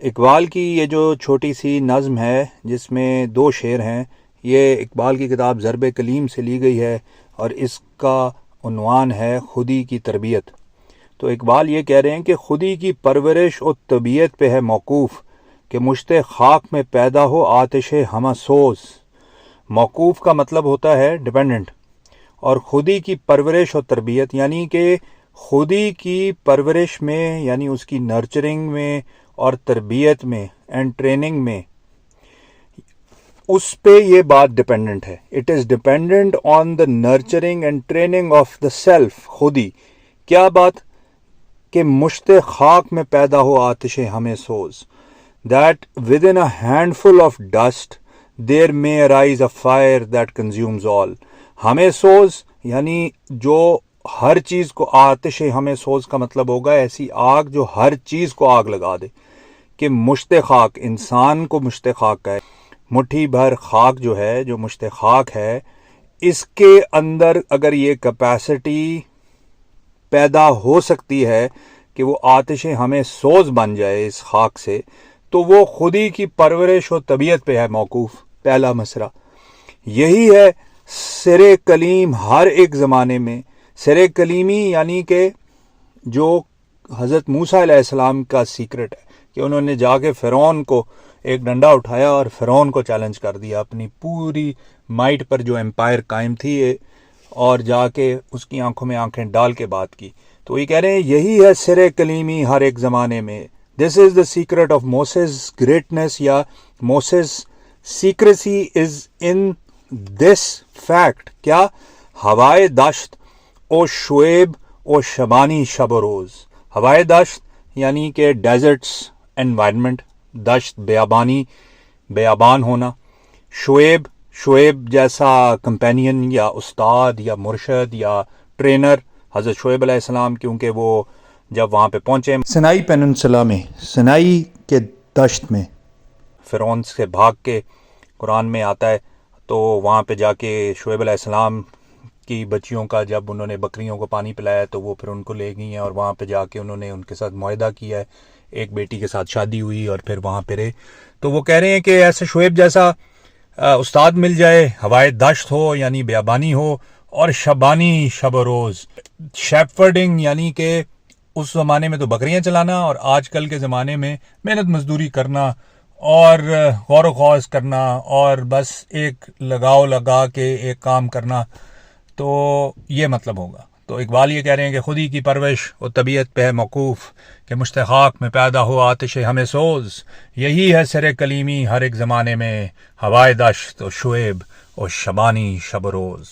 اقبال کی یہ جو چھوٹی سی نظم ہے جس میں 2 شعر ہیں، یہ اقبال کی کتاب ضرب کلیم سے لی گئی ہے اور اس کا عنوان ہے خودی کی تربیت۔ تو اقبال یہ کہہ رہے ہیں کہ خودی کی پرورش و طبیعت پہ ہے موقوف کہ مشت خاک میں پیدا ہو آتش ہمہ سوز۔ موقوف کا مطلب ہوتا ہے ڈیپینڈنٹ، اور خودی کی پرورش اور تربیت یعنی کہ خودی کی پرورش میں یعنی اس کی نرچرنگ میں اور تربیت میں اینڈ ٹریننگ میں اس پہ یہ بات ڈیپینڈنٹ ہے۔ It is dependent on the nurturing and training of the self. خودی کیا بات کہ مشت خاک میں پیدا ہو آتش ہمیں سوز، that within a handful of dust there may arise a fire that consumes all۔ ہمیں سوز یعنی جو ہر چیز کو، آتش ہمیں سوز کا مطلب ہوگا ایسی آگ جو ہر چیز کو آگ لگا دے، کہ مشت خاک انسان کو مشت خاک کا ہے، مٹھی بھر خاک جو ہے، جو مشت خاک ہے، اس کے اندر اگر یہ کیپیسٹی پیدا ہو سکتی ہے کہ وہ آتش ہمیں سوز بن جائے اس خاک سے، تو وہ خودی کی پرورش و طبیعت پہ ہے موقوف۔ پہلا مصرع یہی ہے سر کلیم ہر ایک زمانے میں۔ سر کلیمی یعنی کہ جو حضرت موسیٰ علیہ السلام کا سیکرٹ ہے کہ انہوں نے جا کے فرعون کو ایک ڈنڈا اٹھایا اور فرعون کو چیلنج کر دیا اپنی پوری مائٹ پر جو امپائر قائم تھی، اور جا کے اس کی آنکھوں میں آنکھیں ڈال کے بات کی۔ تو یہ کہہ رہے ہیں یہی ہے سر کلیمی ہر ایک زمانے میں۔ دس از دا سیکرٹ آف موسیز گریٹنس، یا موسیز secrecy is in this fact, کیا ہوائے دشت او شعیب او شبانی شب و روز۔ ہوائے دشت یعنی کہ ڈیزرٹس انوائرمنٹ، دشت بیابانی، بیابان ہونا، شعیب جیسا کمپینین یا استاد یا مرشد یا ٹرینر، حضرت شعیب علیہ السلام، کیونکہ وہ جب وہاں پہ پہنچے سینائی پیننسلا میں، سینائی کے دشت میں، فرعون سے بھاگ کے قرآن میں آتا ہے، تو وہاں پہ جا کے شعیب علیہ السلام کی بچیوں کا جب انہوں نے بکریوں کو پانی پلایا تو وہ پھر ان کو لے گئی ہیں، اور وہاں پہ جا کے انہوں نے ان کے ساتھ معاہدہ کیا ہے، ایک بیٹی کے ساتھ شادی ہوئی اور پھر وہاں پہ رہے۔ تو وہ کہہ رہے ہیں کہ ایسے شعیب جیسا استاد مل جائے، ہوائے دشت ہو یعنی بیابانی ہو، اور شبانی شب و روز، شیپفرڈنگ یعنی کہ اس زمانے میں تو بکریاں چلانا، اور آج کل کے زمانے میں محنت مزدوری کرنا اور غور و خوض کرنا اور بس ایک لگاؤ لگا کے ایک کام کرنا، تو یہ مطلب ہوگا۔ تو اقبال یہ کہہ رہے ہیں کہ خودی کی پرورش و طبیعت پہ ہے موقوف کہ مشت خاک میں پیدا ہو آتش ہمیں سوز، یہی ہے سر کلیمی ہر ایک زمانے میں، ہوائے دشت و شعیب و شبانی شب و روز۔